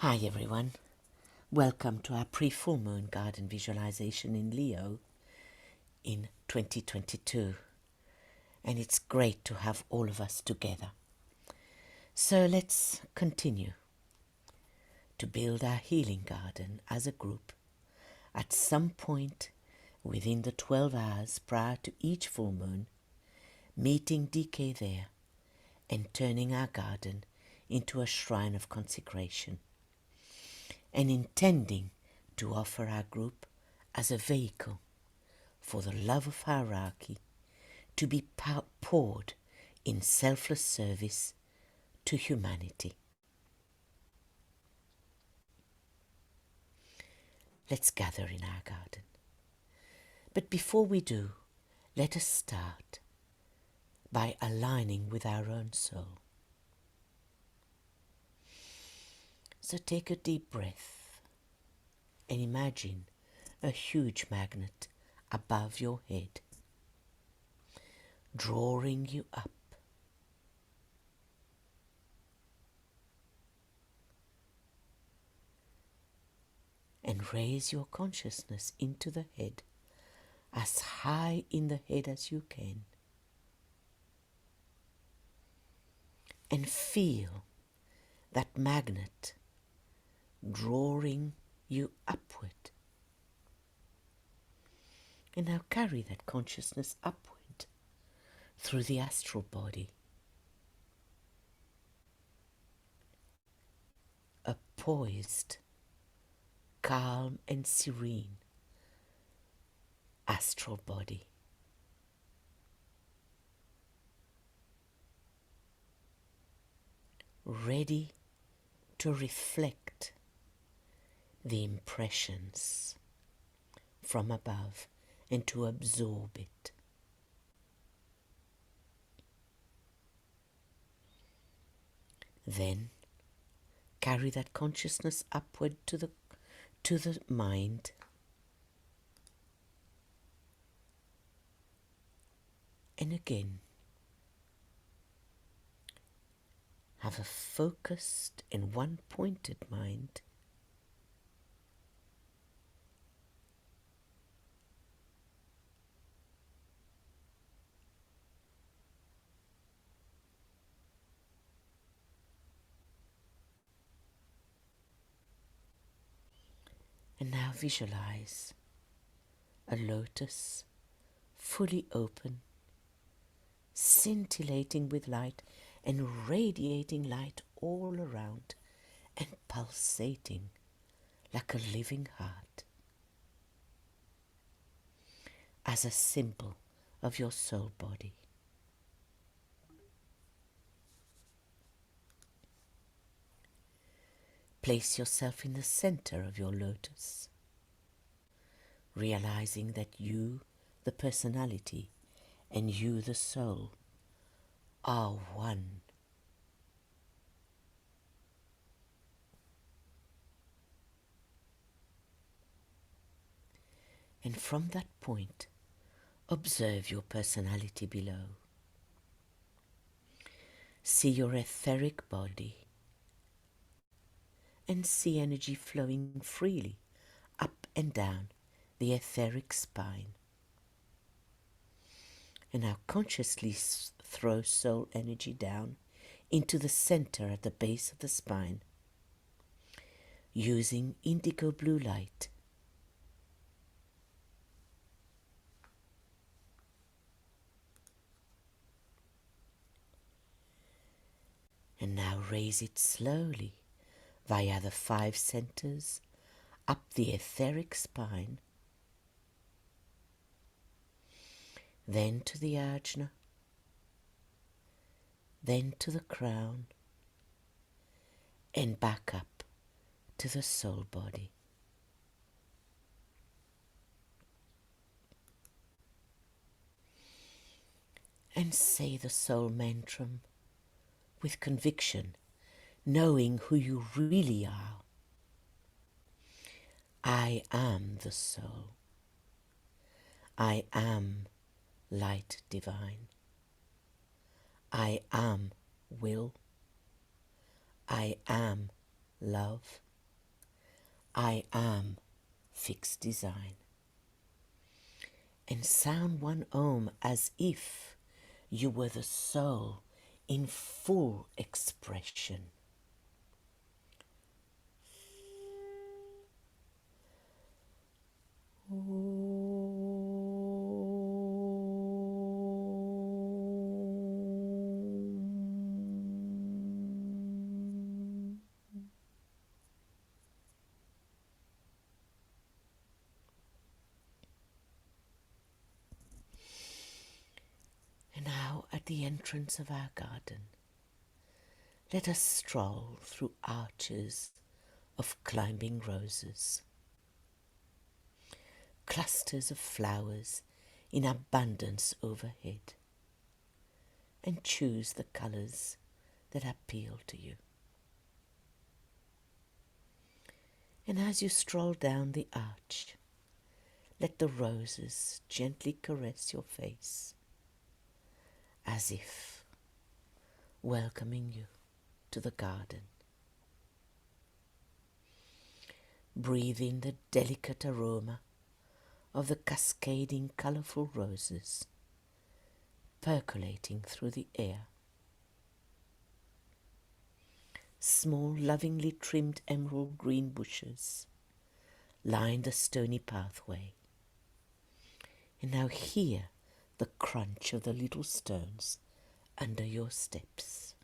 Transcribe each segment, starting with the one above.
Hi everyone, welcome to our pre-full moon garden visualization in Leo in 2022, and it's great to have all of us together. So let's continue to build our healing garden as a group at some point within the 12 hours prior to each full moon, meeting DK there and turning our garden into a shrine of consecration, and intending to offer our group as a vehicle for the love of hierarchy to be poured in selfless service to humanity. Let's gather in our garden. But before we do, let us start by aligning with our own soul. So take a deep breath and imagine a huge magnet above your head, drawing you up. And raise your consciousness into the head, as high in the head as you can. And feel that magnet drawing you upward. And now carry that consciousness upward through the astral body. A poised, calm and serene astral body. Ready to reflect the impressions from above and to absorb it. Then carry that consciousness upward to the mind, and again have a focused and one-pointed mind, and now visualize a lotus fully open, scintillating with light and radiating light all around and pulsating like a living heart, as a symbol of your soul body. Place yourself in the center of your lotus, realizing that you, the personality, and you, the soul, are one. And from that point, observe your personality below. See your etheric body and see energy flowing freely up and down the etheric spine. And now consciously throw soul energy down into the center at the base of the spine, using indigo blue light. And now raise it slowly via the 5 centers up the etheric spine, then to the ajna, then to the crown, and back up to the soul body. And say the soul mantram with conviction, knowing who you really are. I am the soul. I am light divine. I am will. I am love. I am fixed design. And sound one Om as if you were the soul in full expression. And now at the entrance of our garden, let us stroll through arches of climbing roses, clusters of flowers in abundance overhead, and choose the colours that appeal to you. And as you stroll down the arch, let the roses gently caress your face, as if welcoming you to the garden. Breathe in the delicate aroma of the cascading colourful roses percolating through the air. Small, lovingly trimmed emerald green bushes line the stony pathway. And now hear the crunch of the little stones under your steps.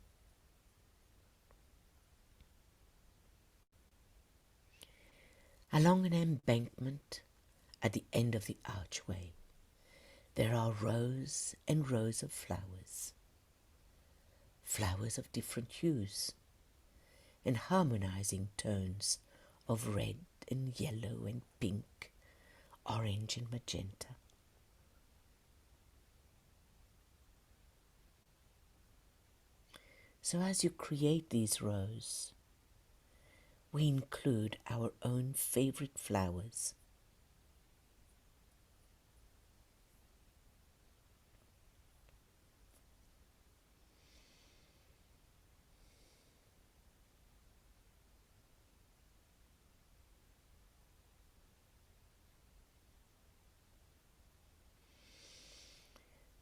Along an embankment at the end of the archway, there are rows and rows of flowers, flowers of different hues and harmonizing tones of red and yellow and pink, orange and magenta. So as you create these rows, we include our own favorite flowers.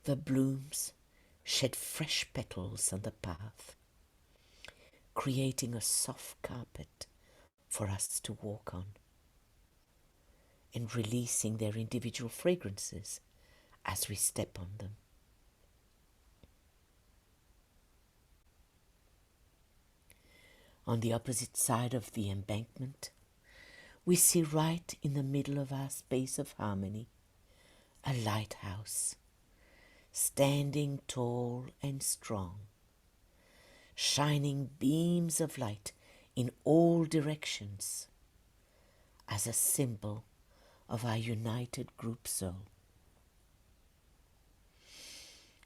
The blooms shed fresh petals on the path, creating a soft carpet for us to walk on, and releasing their individual fragrances as we step on them. On the opposite side of the embankment, we see right in the middle of our space of harmony a lighthouse, standing tall and strong, shining beams of light in all directions as a symbol of our united group soul.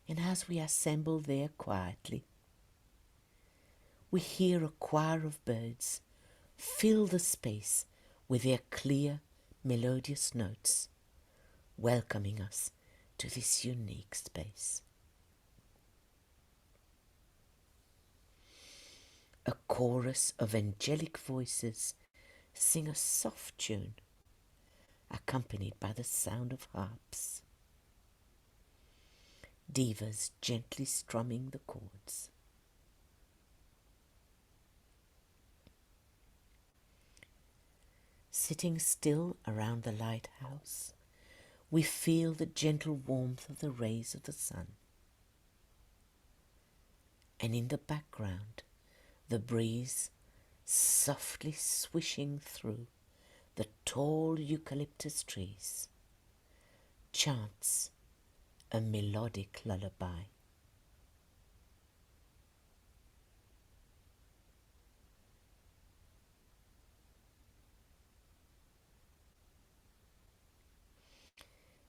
And as we assemble there quietly, we hear a choir of birds fill the space with their clear, melodious notes, welcoming us to this unique space. A chorus of angelic voices sing a soft tune, accompanied by the sound of harps, divas gently strumming the chords. Sitting still around the lighthouse, we feel the gentle warmth of the rays of the sun. And in the background, the breeze softly swishing through the tall eucalyptus trees chants a melodic lullaby.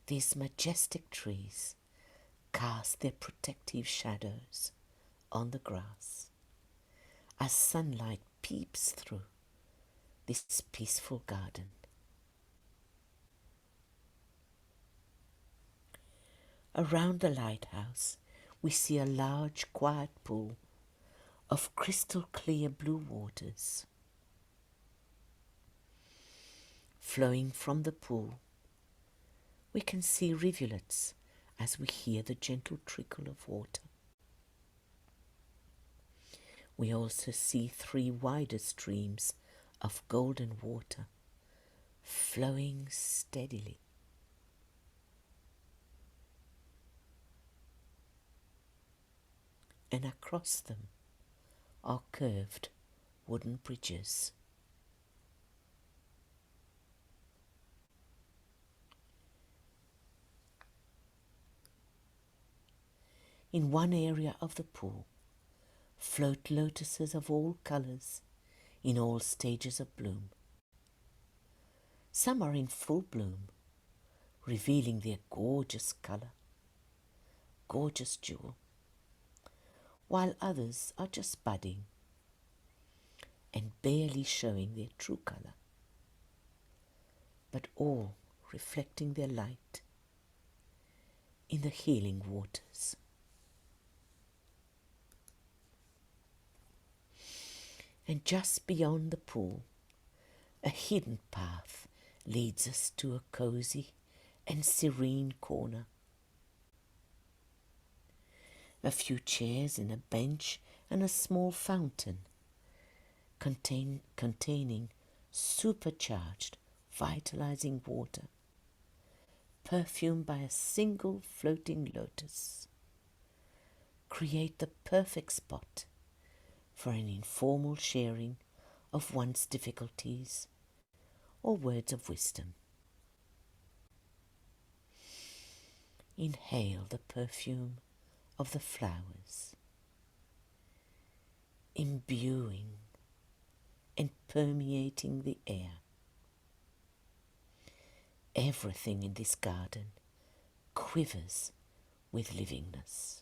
These majestic trees cast their protective shadows on the grass as sunlight peeps through this peaceful garden. Around the lighthouse, we see a large, quiet pool of crystal clear blue waters. flowing from the pool. We can see rivulets as we hear the gentle trickle of water. We also see 3 wider streams of golden water flowing steadily. And across them are curved wooden bridges. In one area of the pool float lotuses of all colours in all stages of bloom. Some are in full bloom, revealing their gorgeous colour, gorgeous jewel, while others are just budding and barely showing their true colour, but all reflecting their light in the healing waters. And just beyond the pool, a hidden path leads us to a cosy and serene corner. A few chairs and a bench and a small fountain containing supercharged, vitalizing water, perfumed by a single floating lotus, create the perfect spot for an informal sharing of one's difficulties or words of wisdom. Inhale the perfume of the flowers, imbuing and permeating the air. Everything in this garden quivers with livingness.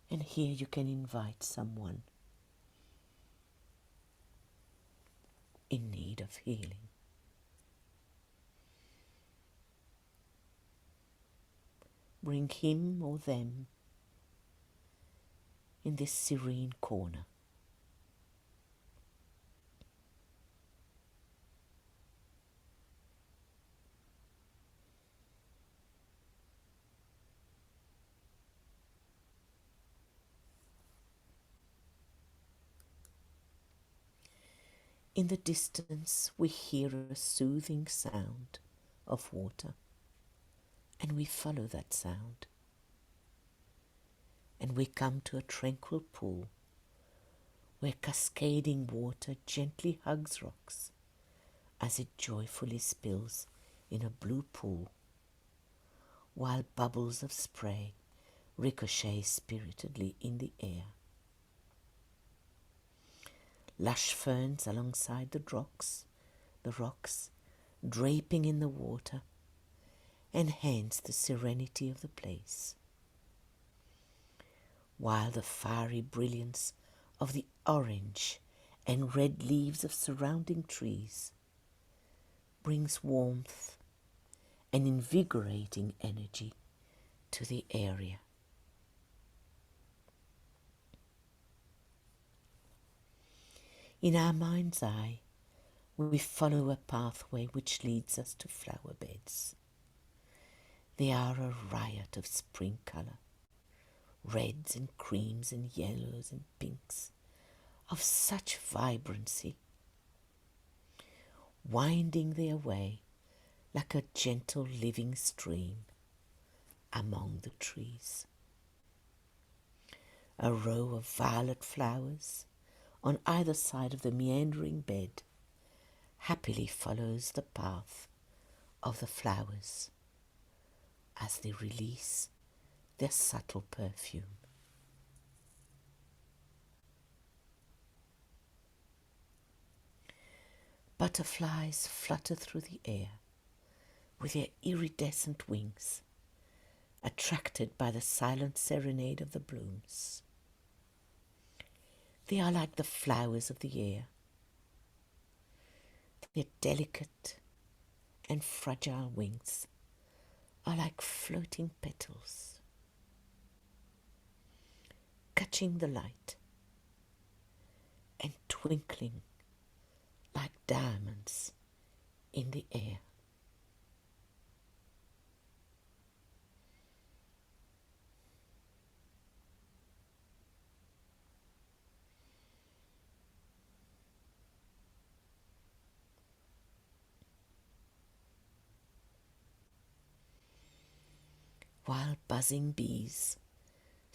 And here you can invite someone in need of healing. Bring him or them in this serene corner. In the distance, we hear a soothing sound of water, and we follow that sound. And we come to a tranquil pool where cascading water gently hugs rocks as it joyfully spills in a blue pool, while bubbles of spray ricochet spiritedly in the air. Lush ferns alongside the rocks draping in the water, enhance the serenity of the place, while the fiery brilliance of the orange and red leaves of surrounding trees brings warmth and invigorating energy to the area. In our mind's eye, we follow a pathway which leads us to flower beds. They are a riot of spring colour, reds and creams and yellows and pinks, of such vibrancy, winding their way like a gentle living stream among the trees. A row of violet flowers on either side of the meandering bed happily follows the path of the flowers as they release their subtle perfume. Butterflies flutter through the air with their iridescent wings, attracted by the silent serenade of the blooms. They are like the flowers of the air. Their delicate and fragile wings are like floating petals, catching the light and twinkling like diamonds in the air. While buzzing bees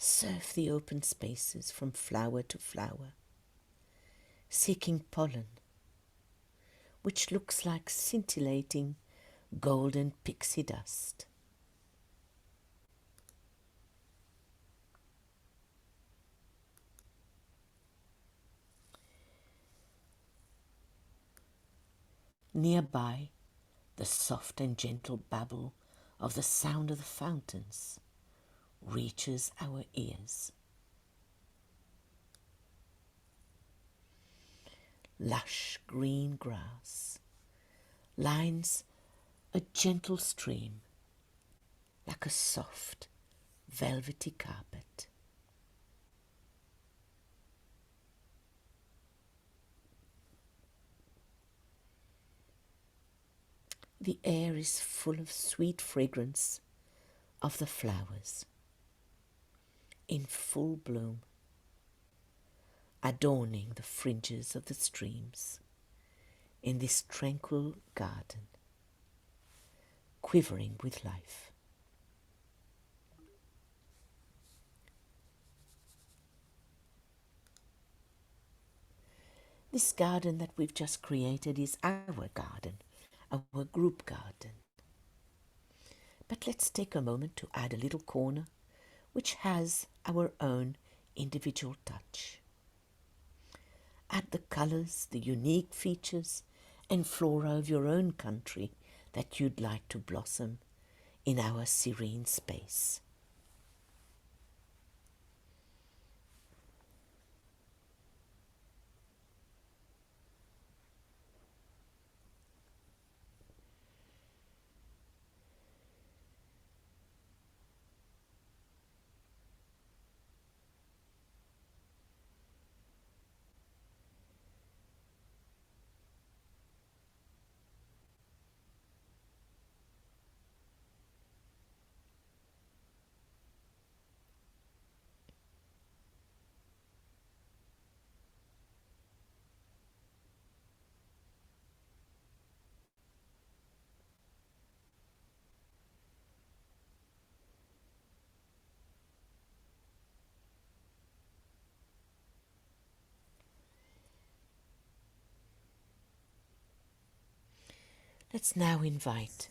surf the open spaces from flower to flower, seeking pollen, which looks like scintillating golden pixie dust. Nearby, the soft and gentle babble of the sound of the fountains reaches our ears. Lush green grass lines a gentle stream like a soft, velvety carpet. The air is full of sweet fragrance of the flowers in full bloom, adorning the fringes of the streams in this tranquil garden, quivering with life. This garden that we've just created is our garden, our group garden. But let's take a moment to add a little corner which has our own individual touch. Add the colors, the unique features and flora of your own country that you'd like to blossom in our serene space. Let's now invite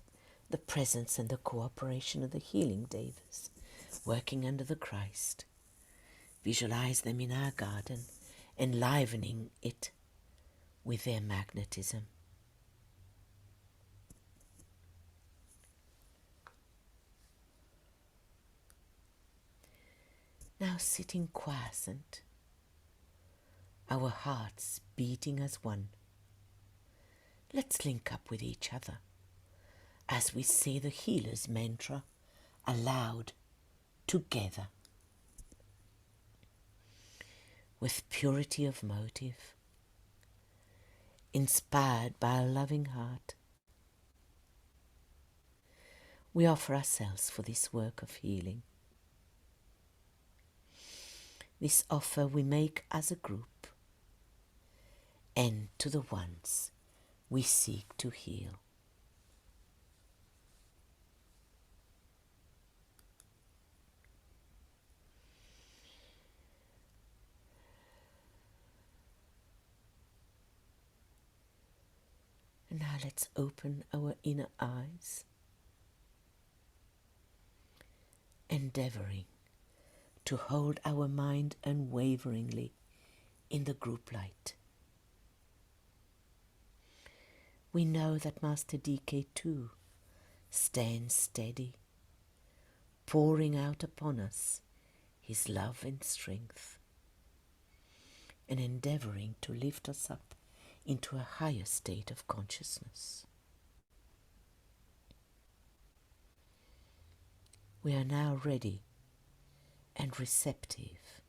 the presence and the cooperation of the healing devas working under the Christ. Visualize them in our garden, enlivening it with their magnetism. Now sitting quiescent, our hearts beating as one. Let's link up with each other as we say the healer's mantra aloud together. With purity of motive, inspired by a loving heart, we offer ourselves for this work of healing. This offer we make as a group and to the ones we seek to heal. And now let's open our inner eyes, endeavoring to hold our mind unwaveringly in the group light. We know that Master DK too stands steady, pouring out upon us his love and strength, and endeavoring to lift us up into a higher state of consciousness. We are now ready and receptive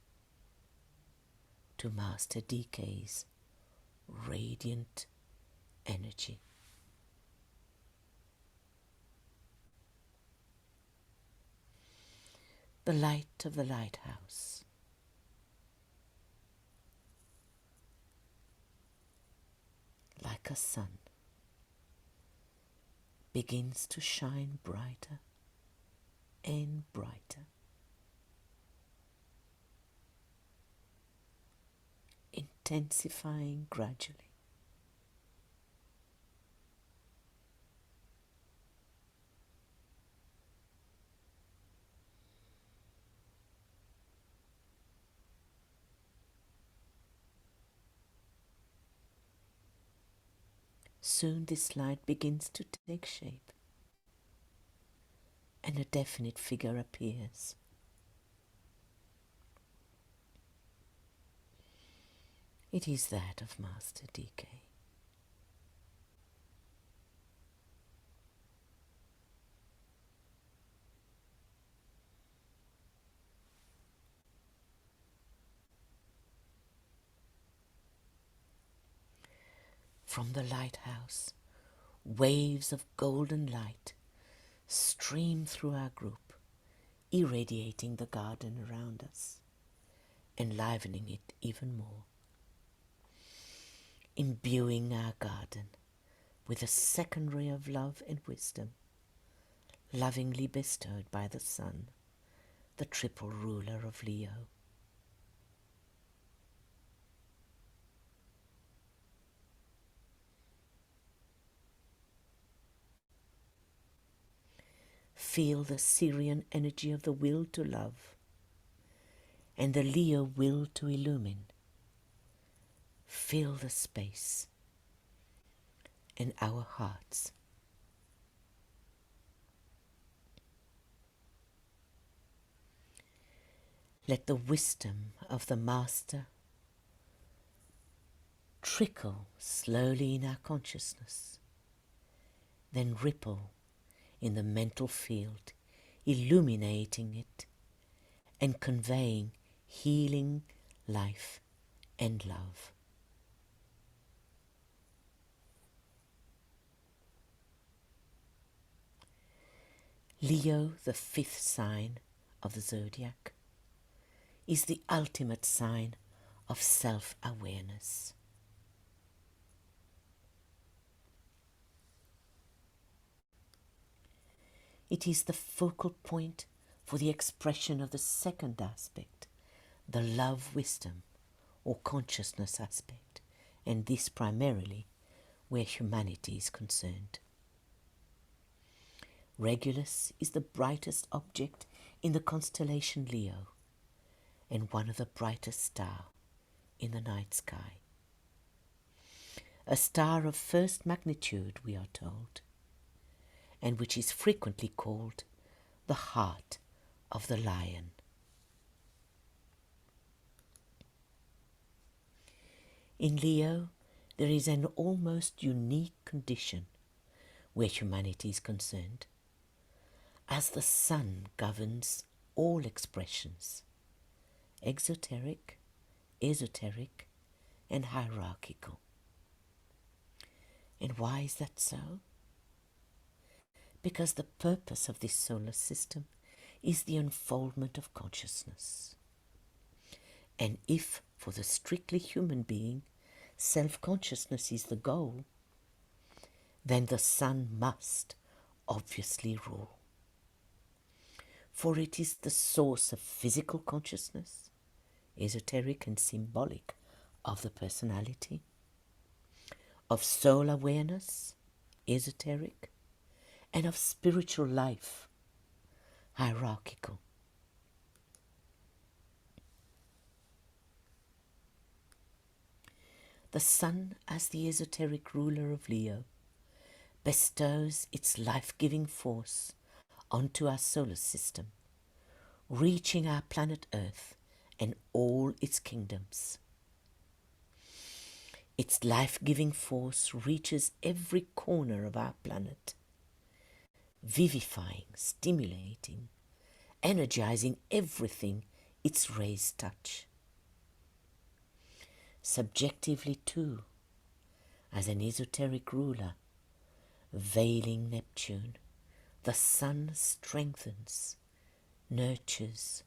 to Master DK's radiant energy. The light of the lighthouse, like a sun, begins to shine brighter and brighter, intensifying gradually. Soon this light begins to take shape, and a definite figure appears. It is that of Master DK. From the lighthouse, waves of golden light stream through our group, irradiating the garden around us, enlivening it even more, imbuing our garden with a second ray of love and wisdom, lovingly bestowed by the sun, the triple ruler of Leo. Feel the Sirian energy of the will to love and the Leo will to illumine. Fill the space in our hearts. Let the wisdom of the Master trickle slowly in our consciousness, then ripple in the mental field, illuminating it and conveying healing, life and love. Leo, the fifth sign of the zodiac, is the ultimate sign of self-awareness. It is the focal point for the expression of the second aspect, the love wisdom or consciousness aspect, and this primarily where humanity is concerned. Regulus is the brightest object in the constellation Leo and one of the brightest stars in the night sky. A star of first magnitude, we are told, and which is frequently called the heart of the lion. In Leo, there is an almost unique condition where humanity is concerned, as the sun governs all expressions, exoteric, esoteric, and hierarchical. And why is that so? Because the purpose of this solar system is the unfoldment of consciousness. And if, for the strictly human being, self-consciousness is the goal, then the sun must obviously rule. For it is the source of physical consciousness, esoteric and symbolic, of the personality, of soul awareness, esoteric, and of spiritual life, hierarchical. The sun, as the esoteric ruler of Leo, bestows its life-giving force onto our solar system, reaching our planet Earth and all its kingdoms. Its life-giving force reaches every corner of our planet, vivifying, stimulating, energizing everything its rays touch. Subjectively too, as an esoteric ruler, veiling Neptune, the sun strengthens, nurtures,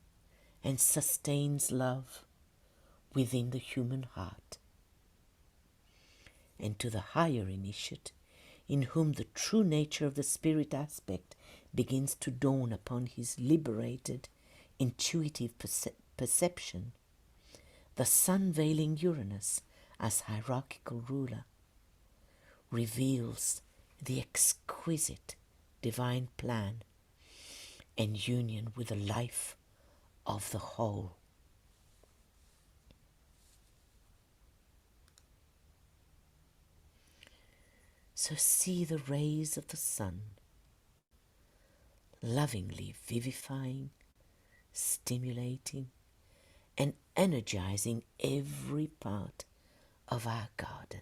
and sustains love within the human heart. And to the higher initiate, in whom the true nature of the spirit aspect begins to dawn upon his liberated, intuitive perception, the sun-veiling Uranus as hierarchical ruler reveals the exquisite divine plan and union with the life of the whole. So see the rays of the sun lovingly vivifying, stimulating, and energizing every part of our garden.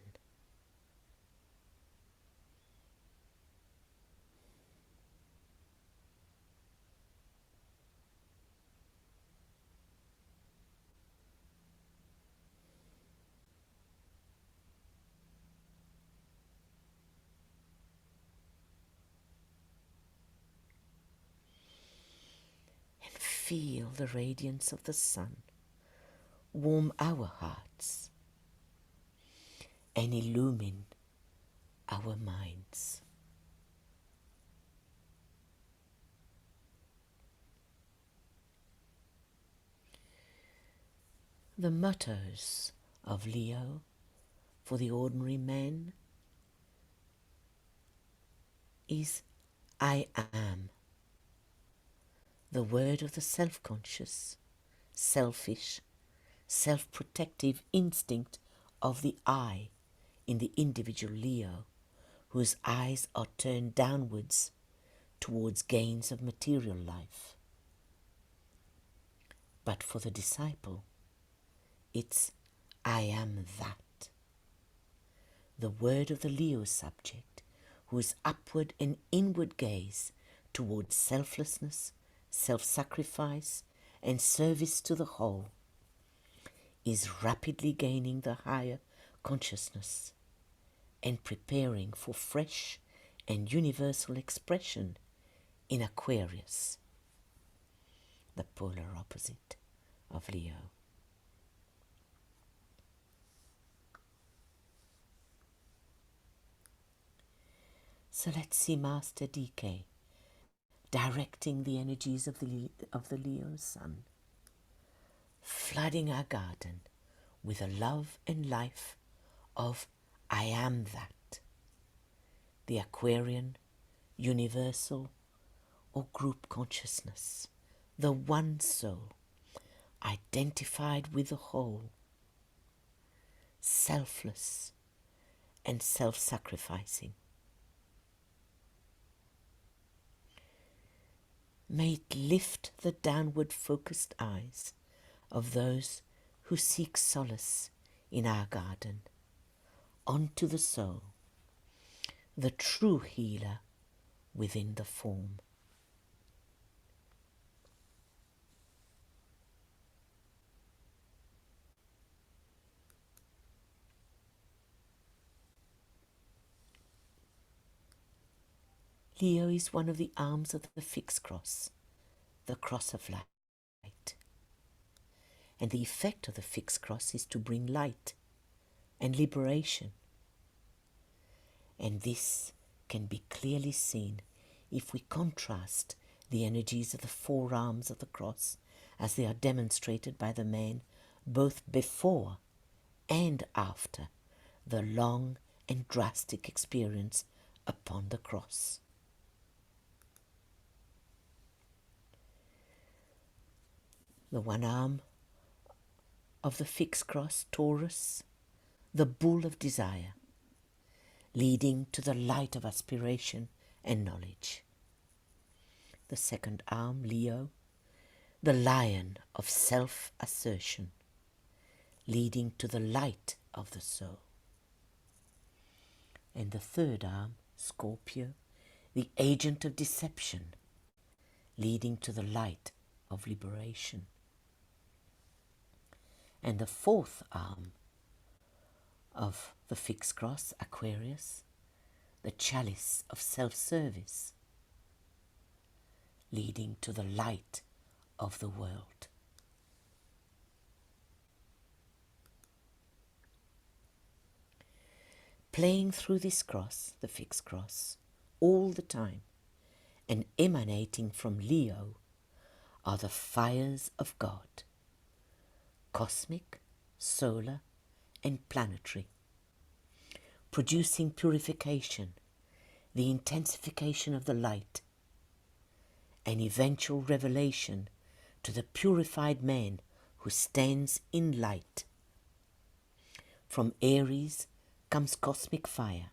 And feel the radiance of the sun warm our hearts and illumine our minds. The mottos of Leo for the ordinary man is I am, the word of the self-conscious, selfish, self-protective instinct of the I in the individual Leo, whose eyes are turned downwards towards gains of material life. But for the disciple, it's I am that, the word of the Leo subject, whose upward and inward gaze towards selflessness, self-sacrifice, and service to the whole is rapidly gaining the higher consciousness and preparing for fresh and universal expression in Aquarius, the polar opposite of Leo. So let's see Master DK directing the energies of the Leo sun, flooding our garden with the love and life of I am that, the Aquarian, universal or group consciousness, the one soul, identified with the whole, selfless and self-sacrificing. May it lift the downward focused eyes of those who seek solace in our garden onto the soul, the true healer within the form. Leo is one of the arms of the fixed cross, the cross of light. And the effect of the fixed cross is to bring light and liberation. And this can be clearly seen if we contrast the energies of the four arms of the cross as they are demonstrated by the man both before and after the long and drastic experience upon the cross. The one arm of the fixed cross, Taurus, the bull of desire, leading to the light of aspiration and knowledge. The second arm, Leo, the lion of self-assertion, leading to the light of the soul. And the third arm, Scorpio, the agent of deception, leading to the light of liberation. And the fourth arm of the fixed cross, Aquarius, the chalice of self-service, leading to the light of the world. Playing through this cross, the fixed cross, all the time, and emanating from Leo are the fires of God, cosmic, solar, and planetary, producing purification, the intensification of the light, and eventual revelation to the purified man who stands in light. From Aries comes cosmic fire.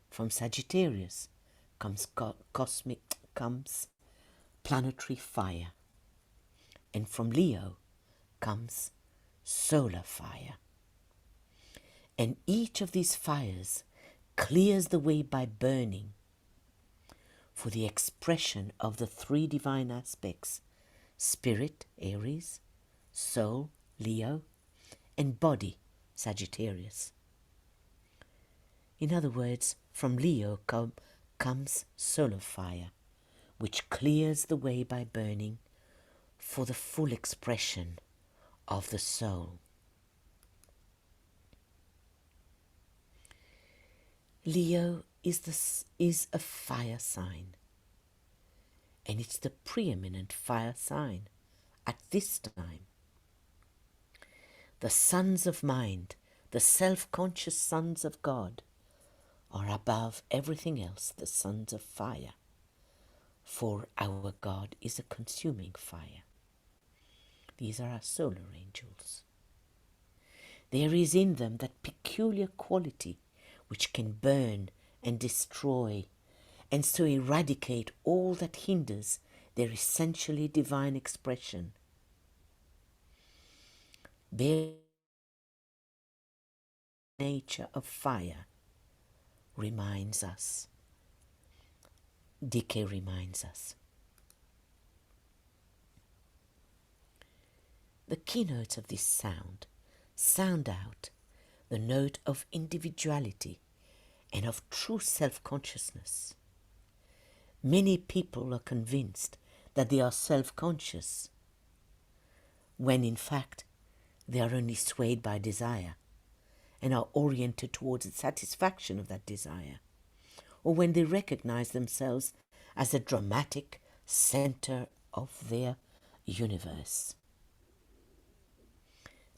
From Sagittarius comes planetary fire. And from Leo comes solar fire. And each of these fires clears the way by burning for the expression of the three divine aspects: spirit, Aries; soul, Leo; and body, Sagittarius. In other words, from Leo comes solar fire, which clears the way by burning for the full expression of the soul. Leo is a fire sign, and it's the preeminent fire sign at this time. The sons of mind, the self-conscious sons of God, are above everything else the sons of fire, for our God is a consuming fire. These are our solar angels. There is in them that peculiar quality which can burn and destroy, and so eradicate all that hinders their essentially divine expression. Their nature of fire reminds us. Decay reminds us. The keynotes of this sound out the note of individuality and of true self-consciousness. Many people are convinced that they are self-conscious, when in fact they are only swayed by desire and are oriented towards the satisfaction of that desire, or when they recognize themselves as the dramatic center of their universe.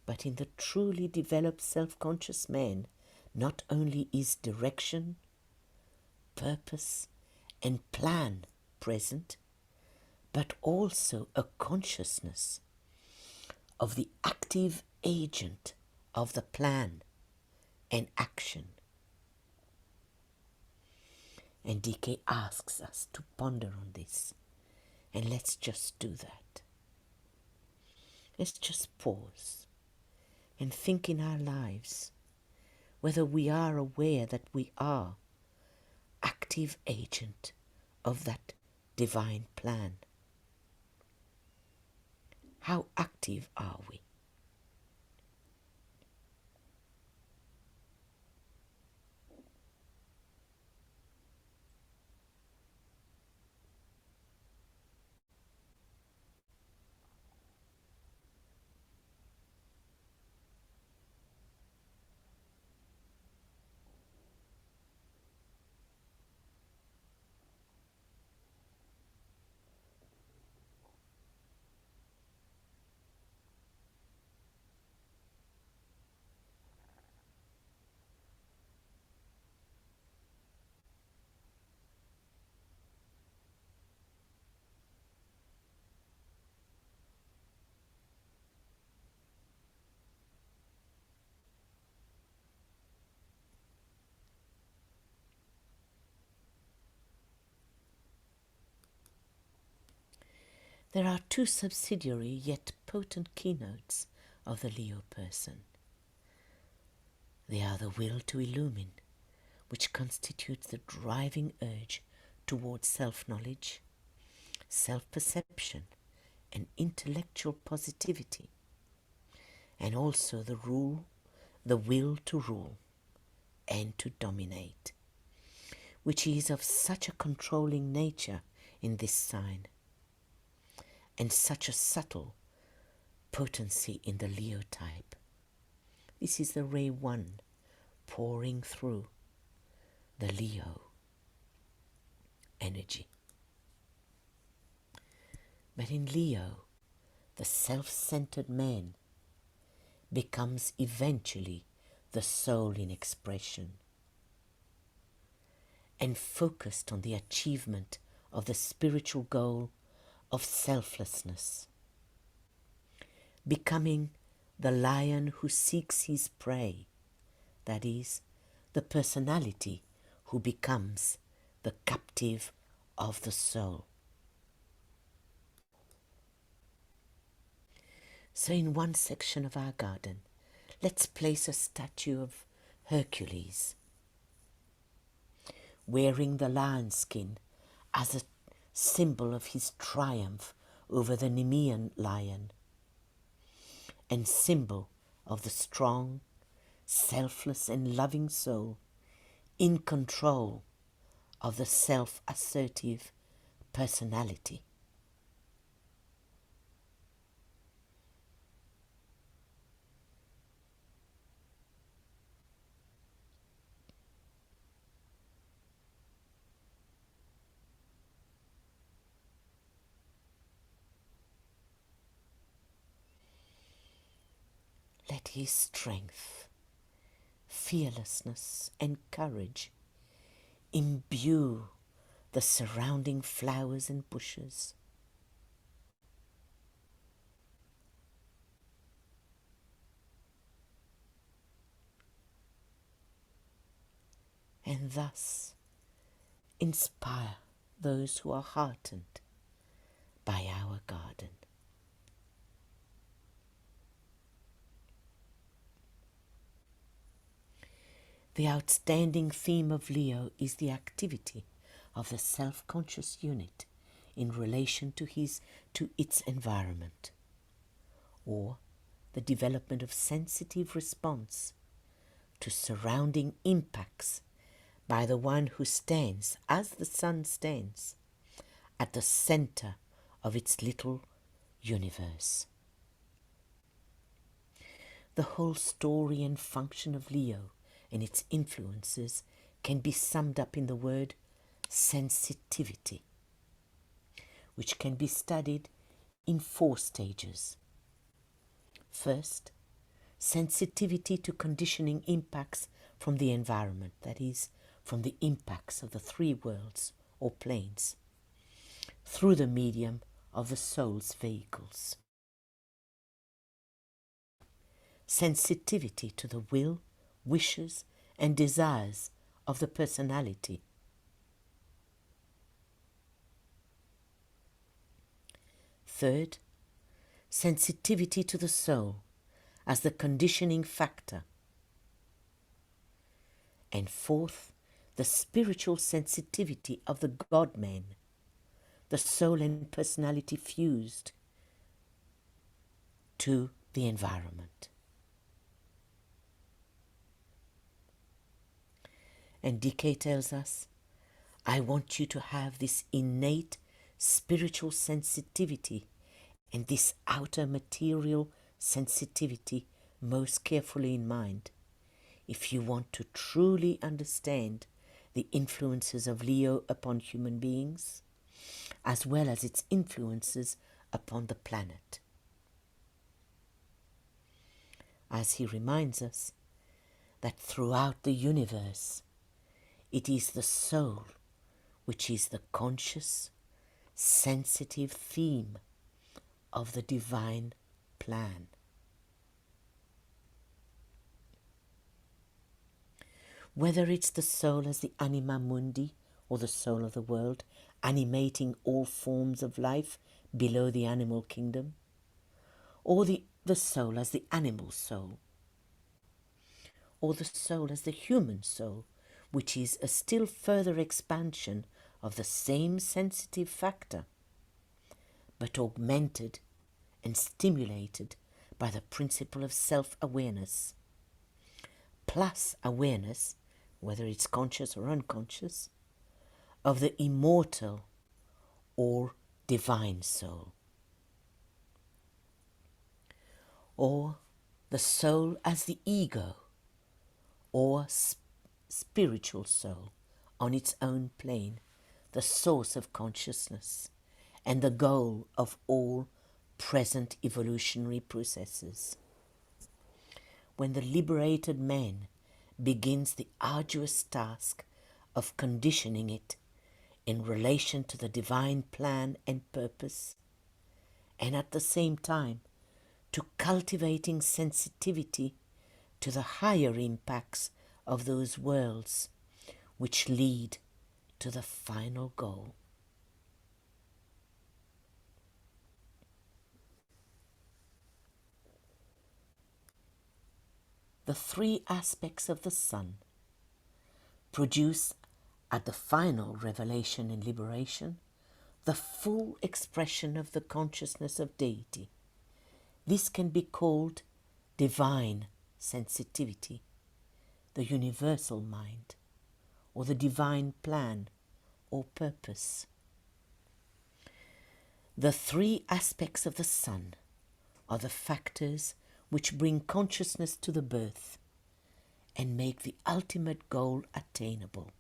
But in the truly developed self-conscious man, not only is direction, purpose, and plan present, but also a consciousness of the active agent of the plan and action. And DK asks us to ponder on this, and let's just do that. Let's just pause and think in our lives whether we are aware that we are active agent of that divine plan. How active are we? There are two subsidiary yet potent keynotes of the Leo person. They are the will to illumine, which constitutes the driving urge towards self-knowledge, self-perception, and intellectual positivity, and also the will to rule and to dominate, which is of such a controlling nature in this sign. and such a subtle potency in the Leo type. This is the ray 1 pouring through the Leo energy. But in Leo, the self-centered man becomes eventually the soul in expression and focused on the achievement of the spiritual goal of selflessness, becoming the lion who seeks his prey, that is, the personality who becomes the captive of the soul. So in one section of our garden, let's place a statue of Hercules, wearing the lion skin as a symbol of his triumph over the Nemean lion, and symbol of the strong, selfless and loving soul in control of the self-assertive personality. Let his strength, fearlessness and courage imbue the surrounding flowers and bushes. And thus inspire those who are heartened by our garden. The outstanding theme of Leo is the activity of the self-conscious unit in relation to its environment, or the development of sensitive response to surrounding impacts by the one who stands, as the sun stands, at the center of its little universe. The whole story and function of Leo and its influences can be summed up in the word sensitivity, which can be studied in 4 stages. First, sensitivity to conditioning impacts from the environment, that is, from the impacts of the 3 worlds or planes, through the medium of the soul's vehicles. Sensitivity to the will, wishes and desires of the personality. Third, sensitivity to the soul as the conditioning factor. And fourth, the spiritual sensitivity of the God-man, the soul and personality fused to the environment. And DK tells us, I want you to have this innate spiritual sensitivity and this outer material sensitivity most carefully in mind if you want to truly understand the influences of Leo upon human beings, as well as its influences upon the planet. As he reminds us that throughout the universe, it is the soul which is the conscious, sensitive theme of the divine plan. Whether it's the soul as the anima mundi, or the soul of the world, animating all forms of life below the animal kingdom, or the soul as the animal soul, or the soul as the human soul, which is a still further expansion of the same sensitive factor, but augmented and stimulated by the principle of self-awareness, plus awareness, whether it's conscious or unconscious, of the immortal or divine soul. or the soul as the ego, or spiritual soul on its own plane, the source of consciousness and the goal of all present evolutionary processes. When the liberated man begins the arduous task of conditioning it in relation to the divine plan and purpose, and at the same time to cultivating sensitivity to the higher impacts of those worlds which lead to the final goal. The three aspects of the sun produce at the final revelation and liberation the full expression of the consciousness of deity. This can be called divine sensitivity, the universal mind, or the divine plan or purpose. The three aspects of the sun are the factors which bring consciousness to the birth and make the ultimate goal attainable.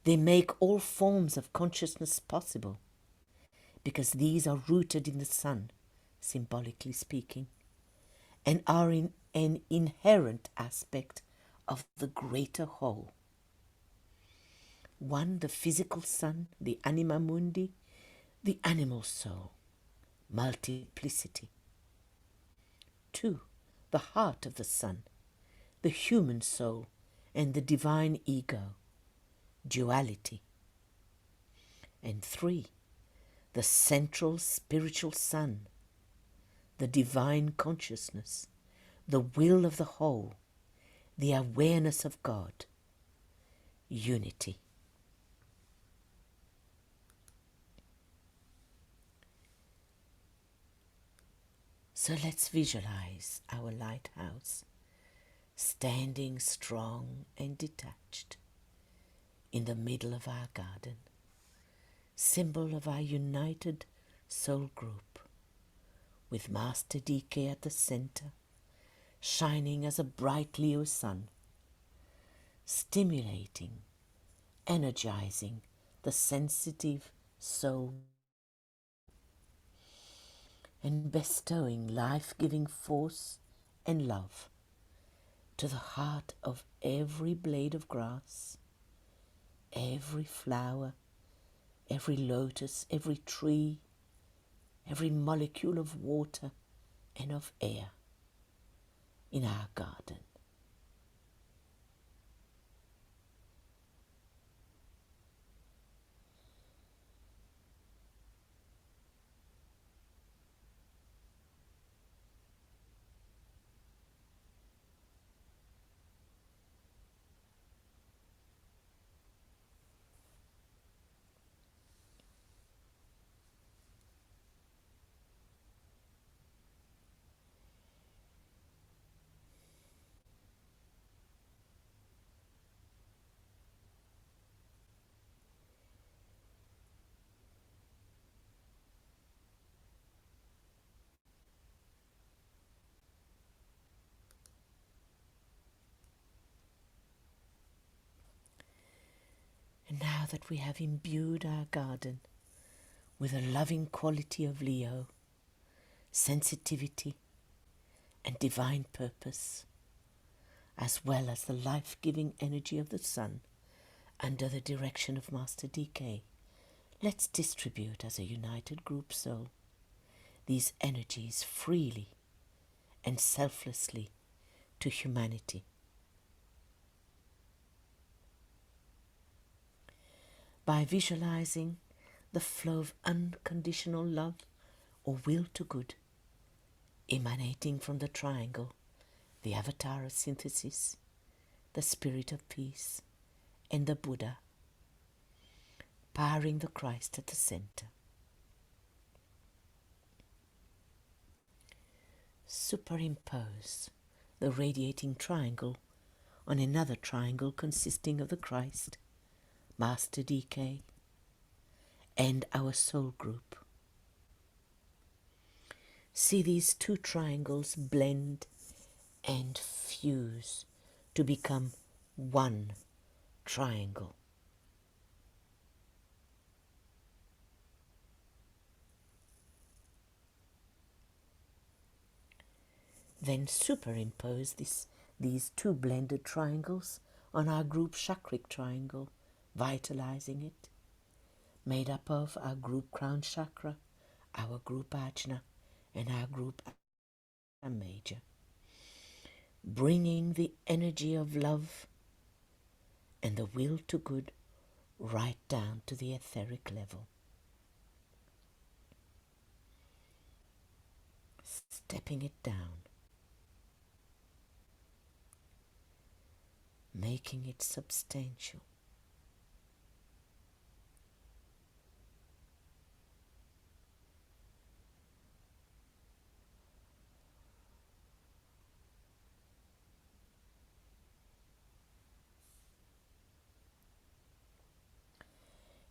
They make all forms of consciousness possible because these are rooted in the sun, symbolically speaking, and are in an inherent aspect of the greater whole. One, the physical sun, the anima mundi, the animal soul, multiplicity. Two, the heart of the sun, the human soul, and the divine ego, duality. And three, the central spiritual sun, the divine consciousness, the will of the whole, the awareness of God, unity. So let's visualize our lighthouse standing strong and detached in the middle of our garden, symbol of our united soul group, with Master DK at the center, shining as a bright Leo sun, stimulating, energizing the sensitive soul and bestowing life-giving force and love to the heart of every blade of grass, every flower, every lotus, every tree, every molecule of water and of air in our garden. And now that we have imbued our garden with a loving quality of Leo, sensitivity and divine purpose, as well as the life-giving energy of the sun under the direction of Master DK, let's distribute as a united group soul these energies freely and selflessly to humanity. By visualizing the flow of unconditional love or will to good emanating from the triangle, the avatar of synthesis, the spirit of peace, and the Buddha, powering the Christ at the center. Superimpose the radiating triangle on another triangle consisting of the Christ, Master DK, and our soul group. See these two triangles blend and fuse to become one triangle. Then superimpose these two blended triangles on our group chakric triangle, vitalizing it, made up of our group crown chakra, our group ajna, and our group major, bringing the energy of love and the will to good right down to the etheric level. Stepping it down, making it substantial.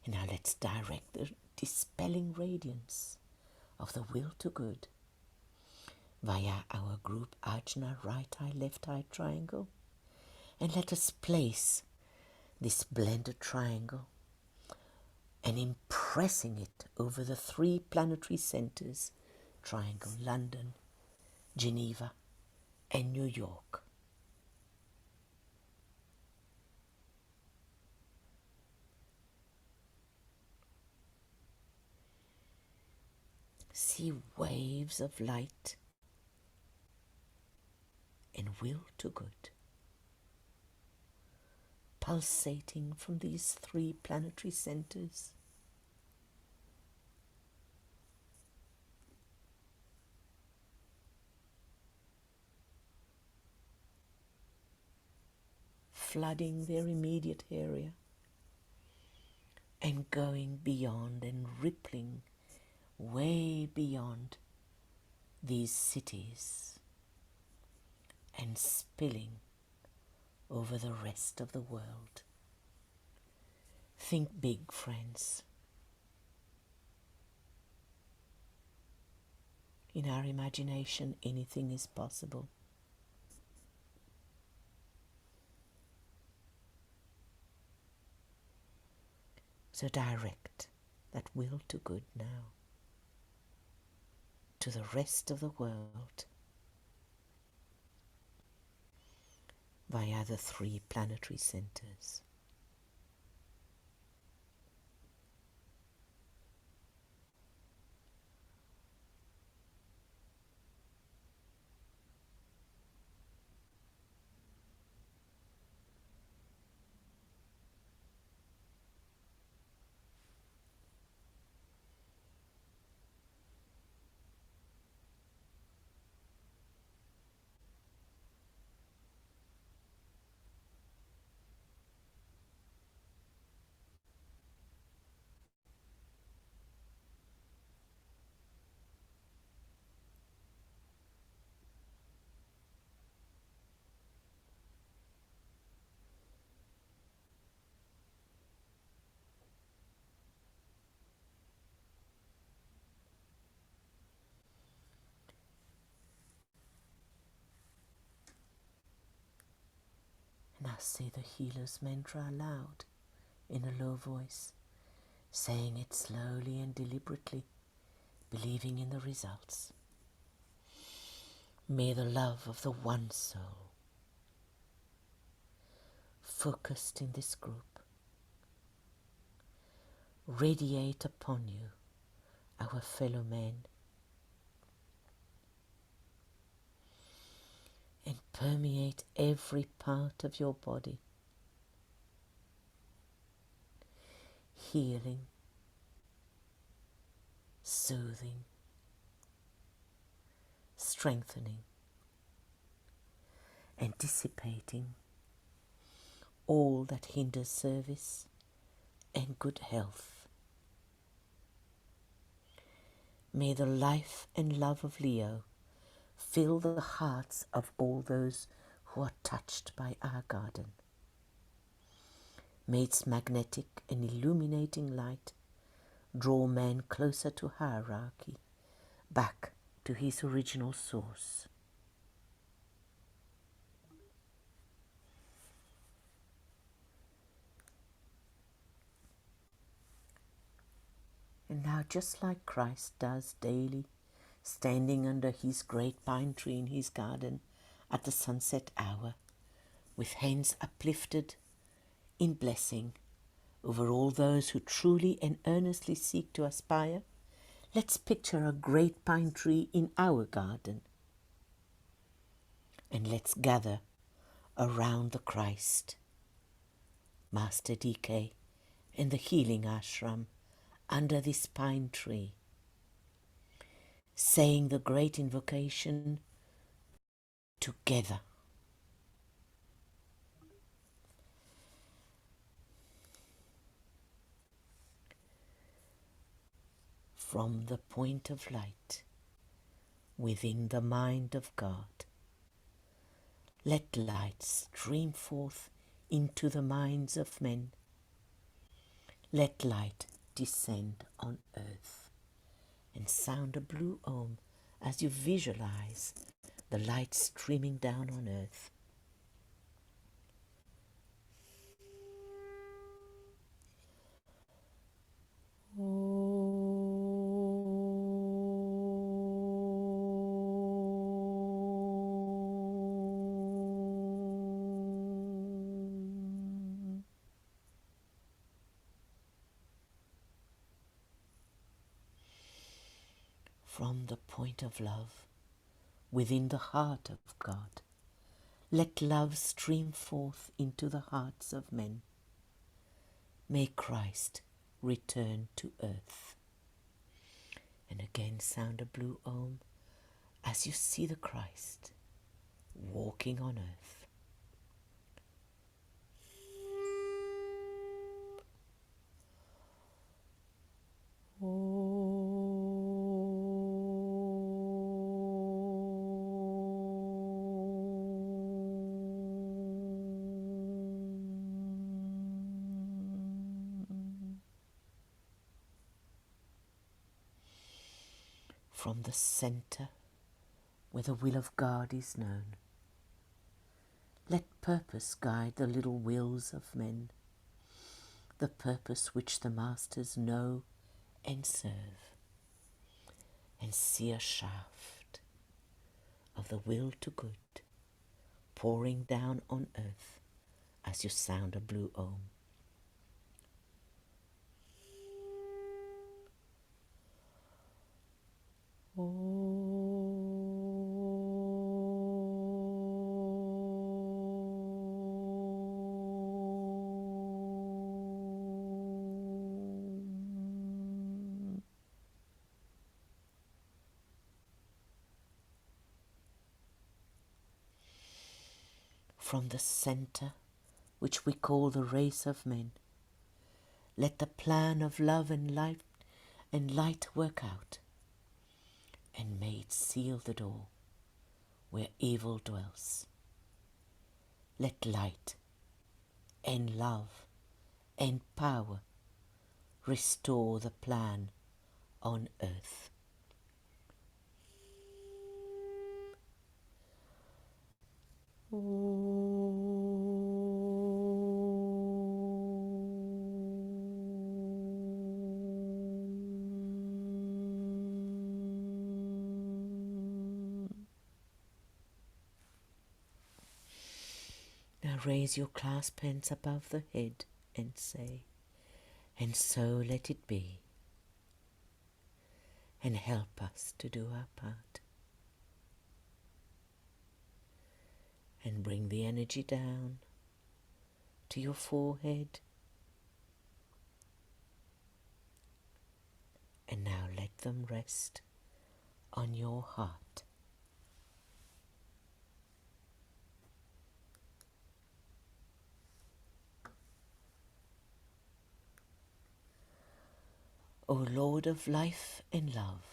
And now let's direct the dispelling radiance of the will to good via our group ajna right eye left eye triangle, and let us place this blended triangle and impressing it over the three planetary centers, triangle London, Geneva and New York. See waves of light and will to good pulsating from these three planetary centers, flooding their immediate area and going beyond and rippling way beyond these cities and spilling over the rest of the world. Think big, friends. In our imagination, anything is possible. So direct that will to good now to the rest of the world via the three planetary centers. Now say the healer's mantra aloud in a low voice, saying it slowly and deliberately, believing in the results. May the love of the one soul, focused in this group, radiate upon you, our fellow men, and permeate every part of your body, healing, soothing, strengthening, and dissipating all that hinders service and good health. May the life and love of Leo fill the hearts of all those who are touched by our garden. May its magnetic and illuminating light draw man closer to hierarchy, back to his original source. And now, just like Christ does daily, standing under his great pine tree in his garden at the sunset hour, with hands uplifted in blessing over all those who truly and earnestly seek to aspire, let's picture a great pine tree in our garden. And let's gather around the Christ, Master DK, and the healing ashram under this pine tree, saying the great invocation together. From the point of light within the mind of God, let light stream forth into the minds of men. Let light descend on earth, and sound a blue Om as you visualize the light streaming down on earth. From the point of love within the heart of God, let love stream forth into the hearts of men. May Christ return to earth. And again sound a blue Om as you see the Christ walking on earth. From the center where the will of God is known, let purpose guide the little wills of men, the purpose which the masters know and serve, and see a shaft of the will to good pouring down on earth as you sound a blue Om. From the center, which we call the race of men, let the plan of love and light work out, and may it seal the door where evil dwells. Let light and love and power restore the plan on earth. Now raise your clasp hands above the head and say, and so let it be, and help us to do our part. And bring the energy down to your forehead. And now let them rest on your heart. O Lord of life and love,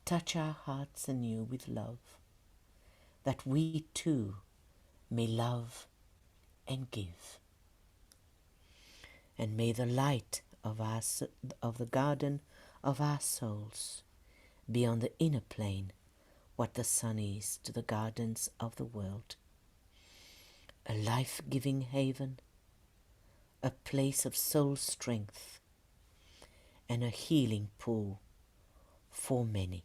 touch our hearts anew with love, that we too may love and give. And may the light of the garden of our souls be on the inner plane what the sun is to the gardens of the world. A life-giving haven, a place of soul strength, and a healing pool for many.